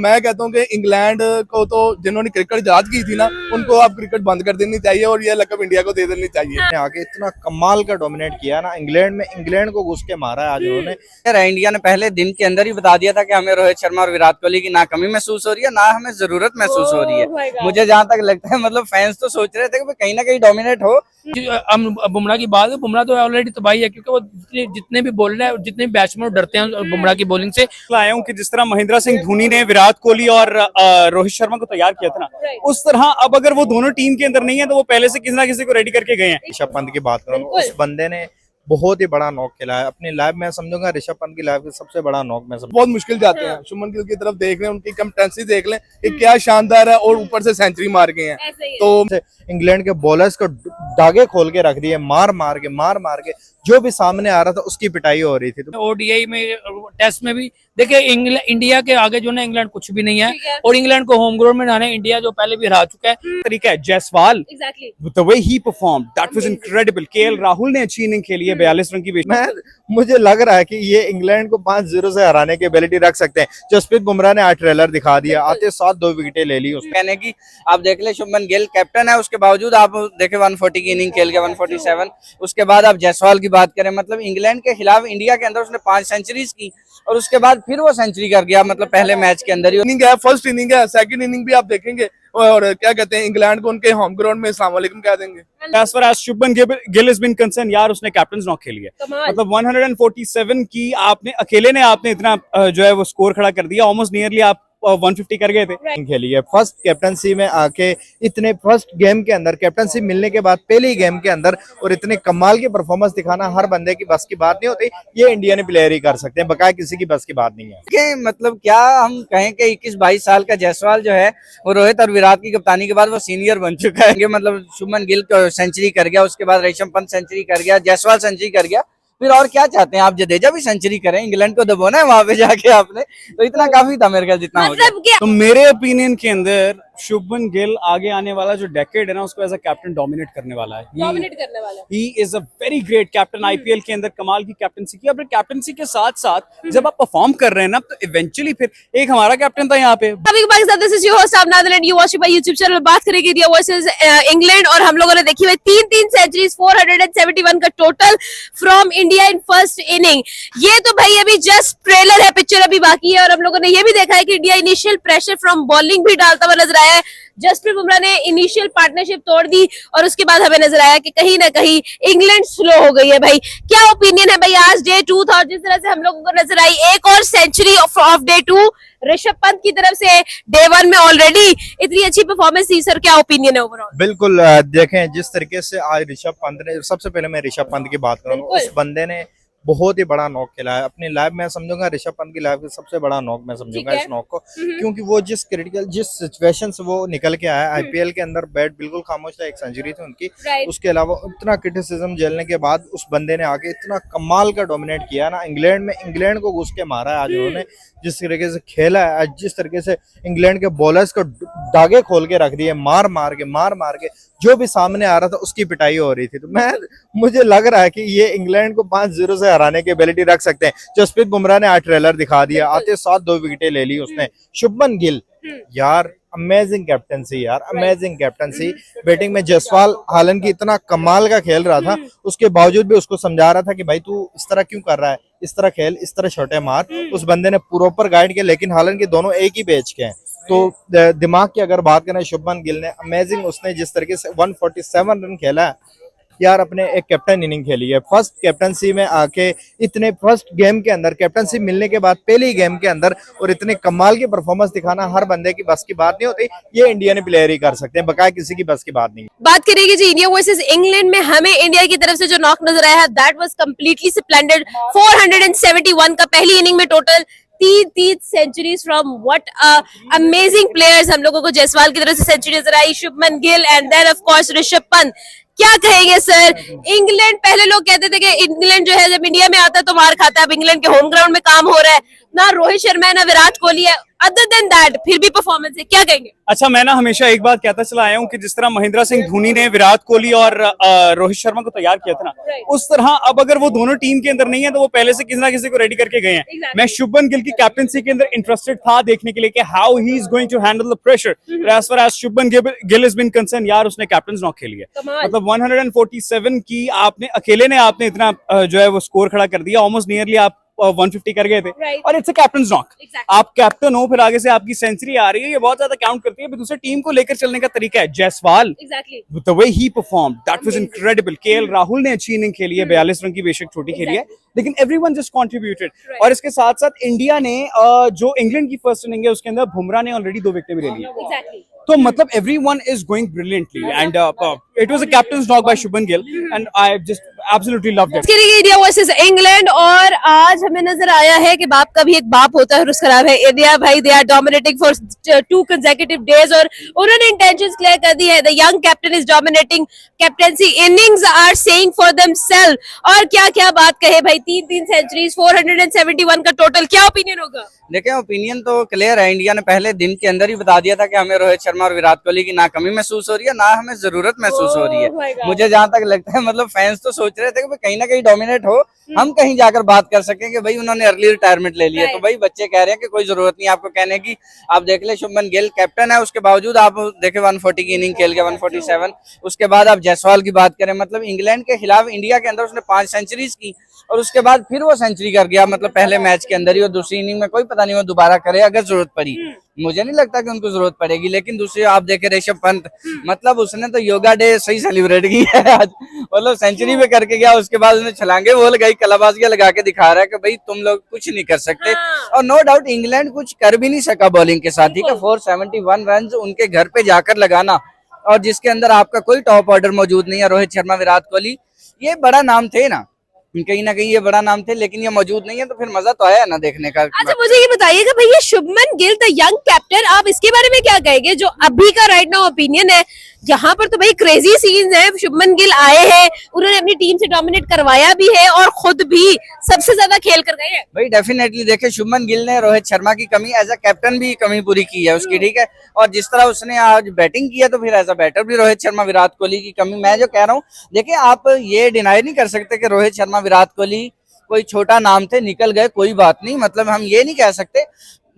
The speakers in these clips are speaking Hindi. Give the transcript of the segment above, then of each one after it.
मैं कहता हूँ कि इंग्लैंड को तो जिन्होंने क्रिकेट याद की थी ना, उनको अब क्रिकेट बंद कर देनी चाहिए और ये लकब इंडिया को दे देनी चाहिए। आगे इतना कमाल का डोमिनेट किया ना इंग्लैंड में, इंग्लैंड को घुस के मारा है आज उन्होंने। इंडिया ने पहले दिन के अंदर ही बता दिया था कि हमें रोहित शर्मा और विराट कोहली की ना कमी महसूस हो रही है, ना हमें जरूरत महसूस हो रही है। मुझे जहां तक लगता है मतलब फैंस तो सोच रहे थे कि कहीं ना कहीं डोमिनेट हो। बुमराह की बात है, बुमराह तो ऑलरेडी तबाही है क्योंकि वो जितने भी बॉलर है, जितने भी बैट्समैन डरते हैं बुमराह की बॉलिंग से। आया हूँ कि जिस तरह महेंद्र सिंह धोनी ने विराट कोहली और रोहित शर्मा को तैयार किया था ना, उस तरह अब अगर वो दोनों टीम के अंदर नहीं है तो वो पहले से किसी ना किसी को रेडी करके गए हैं। ऋषभ पंत की बात करूँ, उस बंदे ने बहुत ही बड़ा नॉक खेला है अपनी लाइफ में। समझूंगा ऋषभ पंत की लाइफ में सबसे बड़ा नॉक में बहुत मुश्किल जाते हैं। शुभमन गिल की तरफ देख लें, उनकी कैप्टेंसी देख लें, ये क्या शानदार है और ऊपर से सेंचुरी मार गए हैं। तो इंग्लैंड के बॉलर्स को धागे खोल के रख दिए, मार मार के जो भी सामने आ रहा था उसकी पिटाई हो रही थी। तो ओडीआई में, टेस्ट में भी देखिए इंडिया के आगे जो ना इंग्लैंड कुछ भी नहीं है और इंग्लैंड को होम ग्राउंड में हराना है इंडिया जो पहले भी हरा चुका है। तरीका है Jaiswal, the way he perform that was incredible. KL Rahul ने अच्छी इनिंग खेली है 42 रन की। मुझे लग रहा है कि ये इंग्लैंड को 5-0 से हराने की एबिलिटी रख सकते हैं। जसप्रीत बुमराह ने आज ट्रेलर दिखा दिया, आते साथ 2 विकेटें ले ली उसने। कहने की आप देख ले, शुभमन गिल कैप्टन है, उसके बावजूद आप देखे 140 की इनिंग खेल गया, 147। उसके बाद आप जायसवाल की बात करें, मतलब इंग्लैंड के खिलाफ इंडिया के अंदर उसने 5 सेंचुरीज की और उसके बाद फिर वो सेंचुरी कर गया, मतलब पहले मैच के अंदर ही। इनिंग है, फर्स्ट इनिंग है, सेकंड इनिंग भी आप देखेंगे और क्या कहते हैं इंग्लैंड को उनके होम ग्राउंड में अस्सलाम वालेकुम कह देंगे। As far as Shubman Gill has been concerned, यार उसने कैप्टन नॉक खेली है। मतलब 147 की आपने अकेले ने आपने इतना जो है वो स्कोर खड़ा कर दिया, ऑलमोस्ट नियरली आप 150 कर गए थे। खेली है फर्स्ट कैप्टनसी में आके, इतने फर्स्ट गेम के अंदर कैप्टनसी मिलने के बाद पहले गेम के अंदर और इतने कमाल की परफॉर्मेंस दिखाना हर बंदे की बस की बात नहीं होती। ये इंडियन प्लेयर ही कर सकते हैं, बकाया किसी की बस की बात नहीं है। कि मतलब क्या हम कहें कि 21-22 साल का जायसवाल जो है वो रोहित और विराट की कप्तानी के बाद वो सीनियर बन चुका है। मतलब शुभमन गिल सेंचुरी कर गया, उसके बाद ऋषभ पंत सेंचुरी कर गया, जायसवाल सेंचुरी कर गया, फिर और क्या चाहते हैं आप? जडेजा भी सेंचुरी करें, इंग्लैंड को दबोना है वहां पे जाके आपने, तो इतना काफी था मेरे ख्याल जितना हो गया। तो मेरे ओपिनियन के अंदर शुभमन गिल आगे आने वाला जो डेकेड है ना उसको एज अ कैप्टन डोमिनेट करने वाला है। He is a very great captain. IPL के अंदर कमाल की कैप्टनसी की। अब कैप्टनसी के साथ साथ जब आप परफॉर्म कर रहे हैं ना तो इवेंचुअली फिर एक हमारा कैप्टन था यहाँ पे। बात करेंगे इंडिया वर्सेस इंग्लैंड और हम लोगों ने देखी हुई 3 सेंचुरीज, 471 का total from India in first inning. ये तो भाई अभी जस्ट ट्रेलर है, पिक्चर अभी बाकी है। और हम लोगों ने ये भी देखा है कि India initial pressure from bowling भी डालता हुआ नजर आया है। जसप्रीत बुमराह ने इनिशियल पार्टनरशिप तोड़ दी और उसके बाद हमें नजर आया कि कहीं ना कहीं इंग्लैंड स्लो हो गई है। भाई क्या ओपिनियन है भाई आज डे 2 था और जिस तरह से हम लोगों को नजर आई एक और century of day 2 Rishabh Pant की तरफ से डे 1 में ऑलरेडी इतनी अच्छी परफॉर्मेंस थी। सर क्या ओपिनियन है ओवरऑल? बिल्कुल, देखें जिस तरीके से आज ऋषभ पंत ने, सबसे पहले मैं ऋषभ पंत की बात करूँ, उस बंदे ने बहुत ही बड़ा नॉक खेला है अपनी लाइफ में। समझूंगा ऋषभ पंत की लाइफ में सबसे बड़ा नॉक मैं समझूंगा इस नॉक को, क्योंकि वो जिस सिचुएशन से वो निकल के आया आईपीएल के अंदर, बैट बिल्कुल खामोश था, 1 सेंचुरी थी उनकी। उसके अलावा इतना क्रिटिसिज्म झेलने के बाद उस बंदे ने आके इतना कमाल का डोमिनेट किया ना इंग्लैंड में, इंग्लैंड को घुस के मारा है आज उन्होंने। जिस तरीके से खेला है आज, जिस तरीके से इंग्लैंड के बॉलर्स को धागे खोल के रख दिए, मार मार के जो भी सामने आ रहा था उसकी पिटाई हो रही थी। तो मुझे लग रहा है कि ये इंग्लैंड को 5-0 से हराने की एबिलिटी रख सकते हैं। जसप्रीत बुमराह ने आज ट्रेलर दिखा दिया, आते साथ 2 विकेटें ले ली उसने। शुभमन गिल यार अमेजिंग कैप्टनसी, यार अमेजिंग कैप्टनसी। बैटिंग में जायसवाल हालांकि इतना कमाल का खेल रहा था, उसके बावजूद भी उसको समझा रहा था कि भाई तू इस तरह क्यों कर रहा है, इस तरह खेल, इस तरह छोटे मार। उस बंदे ने प्रॉपर गाइड किया, लेकिन हालांकि दोनों एक ही पेज के हैं। तो दिमाग की अगर बात करें, शुभमन गिल ने अमेजिंग, उसने जिस तरीके से 147 रन खेला है यार, अपने एक कैप्टन इनिंग खेली है फर्स्ट कैप्टनसी में आके, इतने फर्स्ट गेम के अंदर कैप्टनसी मिलने के बाद पहले ही गेम के अंदर और इतने कमाल की परफॉर्मेंस दिखाना हर बंदे की बस की बात नहीं होती। ये इंडियन प्लेयर ही कर सकते हैं, बकाया किसी की बस की बात नहीं। बात करेंगे जी इंडिया वर्सेस इंग्लैंड में, हमें इंडिया की तरफ से जो नॉक नजर आया है दैट वाज कंप्लीटली स्प्लेंडेड। 471 का पहली इनिंग में total 3 centuries from what amazing players. हम लोगों को जायसवाल की तरफ से सेंचुरी नजर आई, Shubman Gill and then of course Rishabh Pant. क्या कहेंगे सर? इंग्लैंड, पहले लोग कहते थे कि इंग्लैंड जो है जब इंडिया में आता है तो मार खाता है, अब इंग्लैंड के होम ग्राउंड में काम हो रहा है, ना रोहित शर्मा है ना विराट कोहली है, अदर देन दैट फिर भी परफॉर्मेंस है, क्या कहेंगे? अच्छा, मैं ना हमेशा एक बात कहता चला आया हूँ कि जिस तरह महेंद्र सिंह धोनी ने विराट कोहली और रोहित शर्मा को तैयार किया था ना, उस तरह अब अगर वो दोनों टीम के अंदर नहीं है तो वो पहले से किसी ना किसी को रेडी करके गए हैं। मैं शुभमन गिल की कैप्टनसी के अंदर इंटरेस्टेड था देखने के लिए कि how he is going to handle the pressure. As far as Shubman Gill is been concern, यार उसने कैप्टन नॉक खेली है, मतलब 147 की आपने अकेले ने आपने इतना जो है वो स्कोर खड़ा कर दिया, ऑलमोस्ट नियरली आप 150 कर गए थे, और इट्स अ कैप्टन नॉक। आप कैप्टन हो, फिर आगे से आपकी सेंचुरी आ रही है, ये बहुत ज्यादा काउंट करती है। दूसरे टीम को लेकर चलने का तरीका है। Jaiswal, the way he perform, that was incredible. KL Rahul ने अच्छी इनिंग खेली है, 42 रन की बेशक छोटी खेली है, लेकिन एवरीवन जस्ट कंट्रीब्यूटेड। और इसके साथ साथ इंडिया ने जो इंग्लैंड की फर्स्ट इनिंग है उसके अंदर बुमराह ने ऑलरेडी 2 विकेटें भी ले ली। तो मतलब everyone is going brilliantly and it was a captain's knock by Shubman Gill and I just absolutely loved it. India versus England, और आज हमें नजर आया है कि बाप का भी एक बाप होता है, रुस खराब है। इंडिया भाई they are dominating for 2 consecutive days और उन्होंने इंटेंशंस क्लियर कर दी है। The young captain is dominating, captaincy innings are saying for themself. और क्या क्या बात कहे भाई, 3 सेंचुरीज, 471 का टोटल, क्या ओपिनियन होगा? देखें, ओपिनियन तो क्लियर है। इंडिया ने पहले दिन के अंदर ही बता दिया था कि हमें रोहित शर्मा और विराट कोहली की ना कमी महसूस हो रही है, ना हमें जरूरत महसूस हो रही है। मुझे जहां तक लगता है, मतलब फैंस तो सोच रहे थे कि कहीं ना कहीं डोमिनेट हो, हम कहीं जाकर बात कर सकें कि भाई उन्होंने अर्ली रिटायरमेंट ले लिया। तो भाई बच्चे कह रहे हैं कि कोई जरूरत नहीं आपको कहने की। आप देख ले, शुभमन गिल कैप्टन है, उसके बावजूद आप देखें 140 की इनिंग खेल के 147। उसके बाद आप जायसवाल की बात करें, मतलब इंग्लैंड के खिलाफ इंडिया के अंदर उसने 5 सेंचुरीज की और उसके बाद फिर वो सेंचुरी कर गया, मतलब पहले मैच के अंदर ही। और दूसरी इनिंग में कोई पता नहीं वो दोबारा करे अगर जरूरत पड़ी। मुझे नहीं लगता कि उनको जरूरत पड़ेगी। लेकिन दूसरी आप देखें ऋषभ पंत, मतलब उसने तो योगा डे सही सेलिब्रेट किया है आज, मतलब सेंचुरी पे करके गया, उसके बाद उसने छलांगे बोल गई, कलाबाजियां लगा के दिखा रहा है कि भाई तुम लोग कुछ नहीं कर सकते। और नो डाउट इंग्लैंड कुछ कर भी नहीं सका बॉलिंग के साथ, ठीक है। 471 रन उनके घर पे जाकर लगाना, और जिसके अंदर आपका कोई टॉप ऑर्डर मौजूद नहीं है, रोहित शर्मा, विराट कोहली, ये बड़ा नाम थे ना, कहीं ना कहीं ये बड़ा नाम थे, लेकिन ये मौजूद नहीं है, तो फिर मजा तो आया ना देखने का। अच्छा, मुझे ये बताइएगा भैया, Shubman Gill the young captain, आप इसके बारे में क्या कहेंगे? जो अभी का राइट नाउ ओपिनियन है, यहाँ पर तो भाई क्रेजी सीन्स हैं। शुभमन गिल आए हैं, उन्होंने अपनी टीम से डोमिनेट करवाया भी है और खुद भी सबसे ज्यादा खेल कर गए हैं। भाई डेफिनेटली देखे, शुभमन गिल ने रोहित शर्मा की कमी एज अ कैप्टन भी कमी पूरी की है उसकी, ठीक है। और जिस तरह उसने आज बैटिंग की है, तो फिर एज अ बैटर भी रोहित शर्मा, विराट कोहली की कमी। मैं जो कह रहा हूँ, देखिए आप ये डिनाई नहीं कर सकते कि रोहित शर्मा, विराट कोहली कोई छोटा नाम थे, निकल गए, कोई बात नहीं। मतलब हम ये नहीं कह सकते,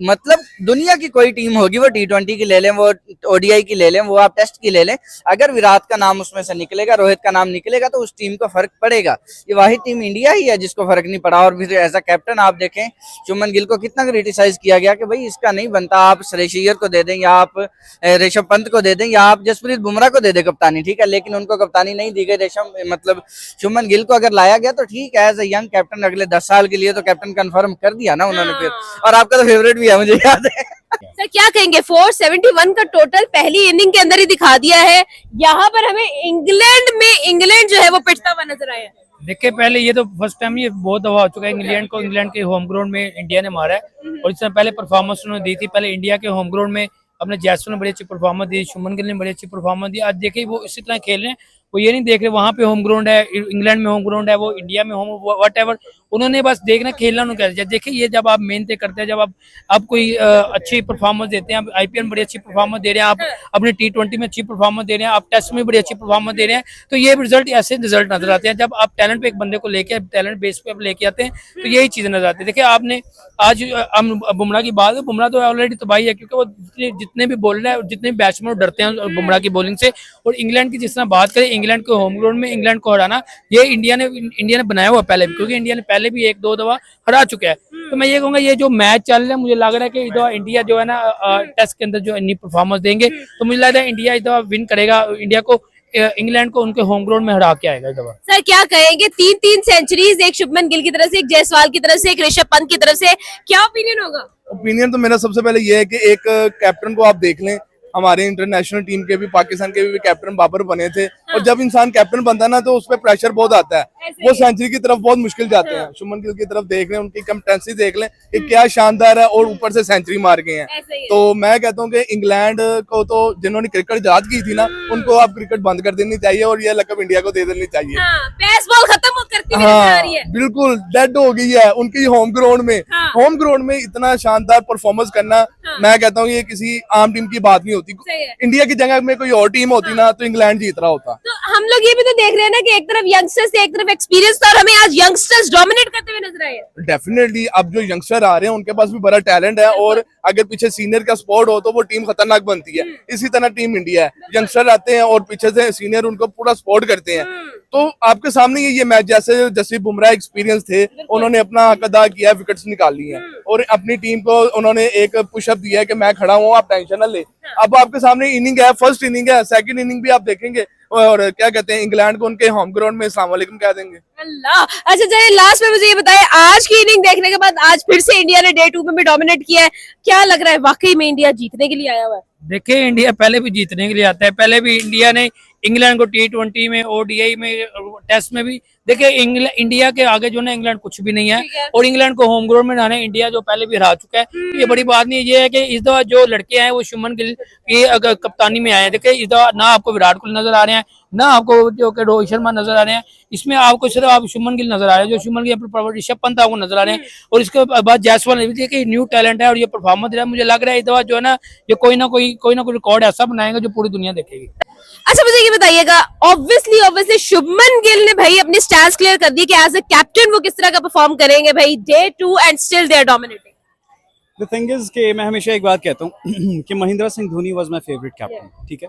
मतलब दुनिया की कोई टीम होगी, वो T20 की ले लें, वो ODI की ले लें, वो आप टेस्ट की ले लें, अगर विराट का नाम उसमें से निकलेगा, रोहित का नाम निकलेगा, तो उस टीम को फर्क पड़ेगा। ये वाहिद टीम इंडिया ही है जिसको फर्क नहीं पड़ा। और फिर एज अ कैप्टन आप देखें, शुभमन गिल को कितना क्रिटिसाइज किया गया कि भाई इसका नहीं बनता, आप श्रेयस अय्यर को दे दें, या आप ऋषभ पंत को दे दें, या आप जसप्रीत बुमराह को दे दें कप्तानी, ठीक है। लेकिन उनको कप्तानी नहीं दी गई। मतलब शुभमन गिल को अगर लाया गया तो ठीक है, एज अ यंग कैप्टन अगले 10 साल के लिए, तो कैप्टन कंफर्म कर दिया ना उन्होंने फिर। और आपका तो फेवरेट भी है, मुझे याद है। सर क्या कहेंगे, 471 का टोटल पहली इनिंग के अंदर ही दिखा दिया है। यहाँ पर हमें इंग्लैंड जो है वो पिटता हुआ नजर आया है। देखिए, पहले ये तो फर्स्ट टाइम ये बहुत दफा हो चुका है इंग्लैंड के होम ग्राउंड में इंडिया ने मारा है, और इससे पहले परफॉर्मेंस उन्होंने दी थी। पहले इंडिया के होम ग्राउंड में अपने जायसवाल ने बड़ी अच्छी परफॉर्मेंस दी, शुभमन गिल ने बड़ी अच्छी परफॉर्मेंस दी। आज देखिए वो इसी तरह खेल रहे हैं, वो ये नहीं देख रहे वहां पे होम ग्राउंड है, इंग्लैंड में होम ग्राउंड है, वो इंडिया में होम, व्हाटएवर, उन्होंने बस देखना खेलना उन्होंने कैसे। देखिए ये जब आप मेहनत करते हैं, जब आप कोई अच्छी परफॉर्मेंस देते हैं, आप IPL में बड़ी अच्छी परफॉर्मेंस दे रहे हैं, आप अपने T20 में अच्छी परफॉर्मेंस दे रहे हैं, आप टेस्ट में बड़ी अच्छी परफॉर्मेंस दे रहे हैं, तो ये रिजल्ट ऐसे रिजल्ट नजर आते हैं। जब आप टैलेंट पे एक बंदे को लेके टैलेंट बेस पे आप लेके आते हैं, तो यही चीजें नजर आती है। देखिए आपने आज हम बुमराह की बात है, बुमराह तो ऑलरेडी तबाही है, क्योंकि वो जितने भी बॉलर है, जितने भी बैट्समैन डरते हैं बुमराह की बॉलिंग से। और इंग्लैंड की जिस तरह बात करें, इंग्लैंड के होम ग्राउंड में इंग्लैंड को हराना, ये इंडिया ने बनाया हुआ पहले भी, क्योंकि इंडिया ने पहले भी 1-2 दफा हरा चुका है। तो मैं ये कहूंगा, ये जो मैच चल रहा है, मुझे लग रहा है कि इधर इंडिया जो है ना टेस्ट के अंदर जो इतनी परफॉर्मेंस देंगे, तो मुझे लग रहा है इंडिया इधर विन करेगा, इंडिया को इंग्लैंड को उनके होम ग्राउंड में हरा के आएगा इस दफा। सर क्या कहेंगे, 3 सेंचुरीज, एक शुभमन गिल की तरफ से, एक जायसवाल की तरफ से, एक ऋषभ पंत की तरफ से, क्या ओपिनियन होगा? ओपिनियन तो मेरा सबसे पहले ये है कि एक कैप्टन को आप देख लें, हमारे इंटरनेशनल टीम के भी, पाकिस्तान के भी कैप्टन बाबर बने थे। और जब इंसान कैप्टन बनता है ना तो उस पर प्रेशर बहुत आता है, वो सेंचुरी की तरफ बहुत मुश्किल जाते हैं। शुभमन गिल की तरफ देख लें, उनकी कैप्टनसी देख लें कि क्या शानदार है, और ऊपर से सेंचुरी मार गए हैं। तो मैं कहता हूँ कि इंग्लैंड को तो जिन्होंने क्रिकेट इजाद की थी ना, उनको अब क्रिकेट बंद कर देनी चाहिए और ये लकब इंडिया को दे देनी चाहिए। बेसबॉल खत्म करती हुई नजर आ रही है। बिल्कुल डेड हो गई है उनकी होम ग्राउंड में। होम ग्राउंड में इतना शानदार परफॉर्मेंस करना, मैं कहता हूँ ये किसी आम टीम की बात नहीं होती। इंडिया की जगह में कोई और टीम होती ना तो इंग्लैंड जीत रहा होता। तो हम लोग ये भी तो देख रहे हैं ना कि एक तरफ यंगस्टर्स थे, एक तरफ एक्सपीरियंस था, और हमें आज यंगस्टर्स डोमिनेट करते हुए नजर आए हैं। डेफिनेटली अब जो यंगस्टर आ रहे हैं उनके पास भी बड़ा टैलेंट है, और अगर पीछे सीनियर का सपोर्ट हो तो वो टीम खतरनाक बनती है। इसी तरह टीम इंडिया है, यंगस्टर आते हैं और पीछे से सीनियर उनको पूरा सपोर्ट करते हैं। तो आपके सामने ये मैच, जैसे जसप्रीत बुमराह एक्सपीरियंस थे, उन्होंने अपना हक अदा किया, विकेट्स निकाली हैं और अपनी टीम को उन्होंने एक पुशअप दिया है कि मैं खड़ा हूँ, आप टेंशन न ले। अब आपके सामने इनिंग है, फर्स्ट इनिंग है, सेकंड इनिंग भी आप देखेंगे और क्या कहते हैं, इंग्लैंड को उनके होम ग्राउंड में अस्सलाम वालेकुम कह देंगे। अल्लाह। अच्छा चलिए लास्ट में मुझे ये बताएं, आज की इनिंग देखने के बाद आज फिर से इंडिया ने डे 2 में भी डोमिनेट किया है, क्या लग रहा है वाकई में इंडिया जीतने के लिए आया हुआ है? देखिए इंडिया पहले भी जीतने के लिए आता है। पहले भी इंडिया ने इंग्लैंड को T20 में, ODI में, टेस्ट में भी, देखिए इंडिया के आगे जो ना इंग्लैंड कुछ भी नहीं है। और इंग्लैंड को होम ग्राउंड में लाना है, इंडिया जो पहले भी हरा चुका है। ये बड़ी बात नहीं है। ये है कि इस दफा जो लड़के आए वो शुभमन गिल की कप्तानी में आए हैं। देखिए इस दफा ना आपको विराट कोहली नजर आ रहे हैं, ना आपको जो कि रोहित शर्मा नजर आ रहे हैं। इसमें आपको सिर्फ आप शुभमन गिल नजर आ रहे हैं, जो शुभमन गिल, ऋषभ पंत आपको नजर आ रहे हैं। और इसके बाद जायसवाल ने भी देखिए न्यू टैलेंट है और ये परफॉर्मेंस दे रहा है। मुझे लग रहा है इस दफा जो है ना, ये कोई ना कोई रिकॉर्ड ऐसा बनाएगा जो पूरी दुनिया देखेगी। अच्छा मुझे ये बताइएगा, ऑब्वियसली शुभमन गिल ने भाई अपनी स्टैंस क्लियर कर दी कि एज अ कैप्टन वो किस तरह का परफॉर्म करेंगे भाई day 2 and still they are dominating. The thing is कि मैं हमेशा एक बात कहता हूँ कि Mahendra Singh Dhoni was my favourite captain. ठीक है,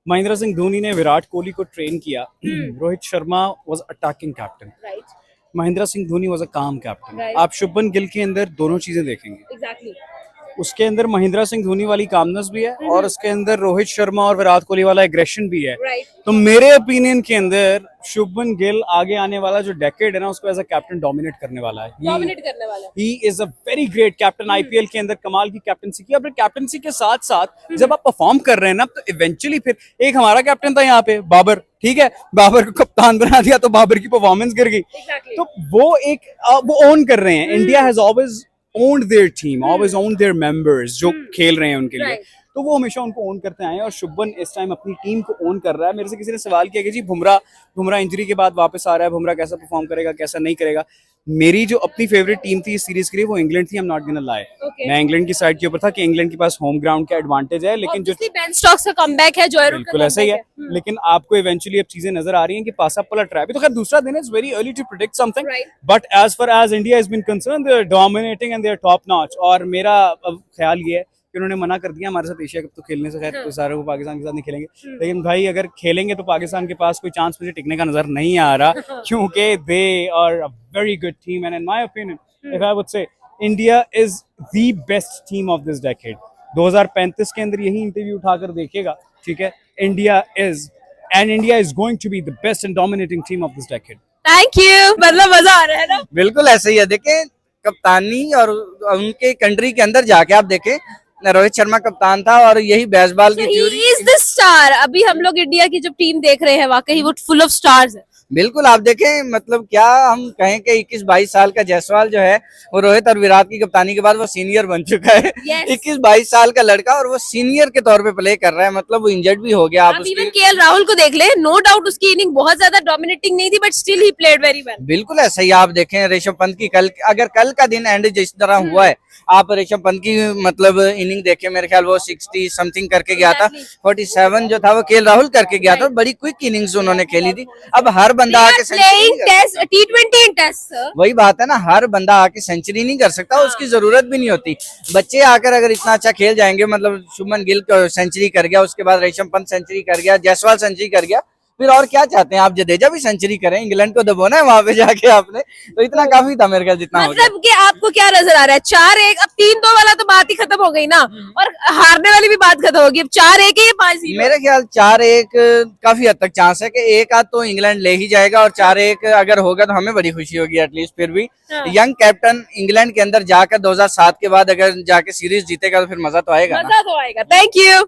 महेंद्र सिंह धोनी ने विराट कोहली को ट्रेन किया। Rohit Sharma was attacking captain, Mahendra Singh Dhoni was a काम कैप्टन। आप शुभमन गिल के अंदर दोनों चीजें देखेंगे। उसके अंदर महेंद्र सिंह धोनी वाली कामनेस भी है और उसके अंदर रोहित शर्मा और विराट कोहली वाला एग्रेशन भी है। तो मेरे ओपिनियन के अंदर शुभमन गिल आगे आने वाला जो डेकेड है ना, उसको एज अ कैप्टन डोमिनेट करने वाला है। He is a very great captain. IPL के अंदर कमाल की कैप्टनसी की। अपने कैप्टनसी के साथ साथ जब आप परफॉर्म कर रहे हैं ना, तो इवेंचुअली फिर एक हमारा कैप्टन था यहाँ पे बाबर, ठीक है, बाबर को कप्तान बना दिया तो बाबर की परफॉर्मेंस गिर गई। तो वो एक वो ओन कर रहे हैं। India has always owned their team, always owned their members जो खेल रहे हैं उनके लिए। तो वो हमेशा उनको ओन करते आए हैं और शुभमन इस टाइम अपनी टीम को ओन कर रहा है। मेरे से किसी ने सवाल किया कि जी बुमराह इंजरी के बाद वापस आ रहा है, बुमराह कैसा परफॉर्म करेगा, कैसा नहीं करेगा। मेरी जो अपनी फेवरेट टीम थी इस सीरीज के लिए वो इंग्लैंड थी। I am not gonna lie, मैं इंग्लैंड की साइड के ऊपर था कि इंग्लैंड के पास होम ग्राउंड का एडवांटेज है। लेकिन जो बेन स्टोक्स का कमबैक है, जॉय रूट का बिल्कुल ऐसा ही है। लेकिन आपको इवेंचुअली अब चीजें नजर आ रही हैं कि पासा पलट रहा है। तो खैर दूसरा दिन is very early to predict something, but as far as India has been concern, they are dominating and they are top notch. और मेरा अब ख्याल ये है कि उन्होंने मना कर दिया हमारे साथ एशिया कप तो खेलने से। खैर तो सारे वो पाकिस्तान के साथ नहीं खेलेंगे, लेकिन भाई अगर खेलेंगे तो पाकिस्तान के पास कोई चांस मुझे टिकने का नजर नहीं आ रहा, क्योंकि they are a very good team and in my opinion if I would say India is the best team of this decade. 2035 के अंदर यही इंटरव्यू उठाकर देखिएगा, ठीक है, India is going to be the best and dominating team of this decade. Thank you, मतलब मजा आ रहा है ना। बिल्कुल ऐसे ही है। देखें कप्तानी और उनके कंट्री के अंदर जाके आप देखें, रोहित शर्मा कप्तान था और यही बेसबॉल की थ्योरी इज द स्टार। अभी हम लोग इंडिया की जब टीम देख रहे हैं वाकई वो फुल ऑफ स्टार्स है। बिल्कुल आप देखें, मतलब क्या हम कहें कि 21-22 साल का जायसवाल जो है वो रोहित और विराट की कप्तानी के बाद वो सीनियर बन चुका है। 21-22 साल का लड़का और वो सीनियर के तौर पे प्ले कर रहा है। मतलब वो इंजर्ड भी हो गया। आप इवन केएल राहुल को देख ले, नो डाउट उसकी इनिंग बहुत ज्यादा डोमिनेटिंग नहीं थी, but still he played very well. बिल्कुल ऐसा ही। आप देखें ऋषभ पंत की अगर कल का दिन एंड जिस तरह हुआ है, आप ऋषभ पंत की मतलब इनिंग देखें, मेरे ख्याल वो 60 समथिंग करके गया था, 47 जो था वो केएल राहुल करके गया था। बड़ी क्विक इनिंग्स उन्होंने खेली थी। अब हर बंदा आके T20 टेस्ट, वही बात है ना, हर बंदा आके सेंचुरी नहीं कर सकता, उसकी जरूरत भी नहीं होती। बच्चे आकर अगर इतना अच्छा खेल जाएंगे, मतलब शुभमन गिल सेंचुरी कर गया, उसके बाद ऋषभ पंत सेंचुरी कर गया, जायसवाल सेंचुरी कर गया, फिर और क्या चाहते हैं आप? जडेजा भी सेंचुरी करें, इंग्लैंड को दबोना है वहां पे जाके आपने, तो इतना काफी था मेरे ख्याल जितना मतलब कि आपको क्या नजर आ रहा है? 4-1, अब 3-2 वाला तो बात ही खत्म हो गई ना, और हारने वाली भी बात खत्म होगी। अब 4-1 है या 5-0? मेरे ख्याल 4-1 काफी हद तक चांस है कि एक आध तो इंग्लैंड ले ही जाएगा, और 4-1 अगर होगा तो हमें बड़ी खुशी होगी एटलीस्ट। फिर भी यंग कैप्टन इंग्लैंड के अंदर जाकर 2007 के बाद अगर जाके सीरीज जीतेगा तो फिर मजा तो आएगा। मजा तो आएगा। Thank you.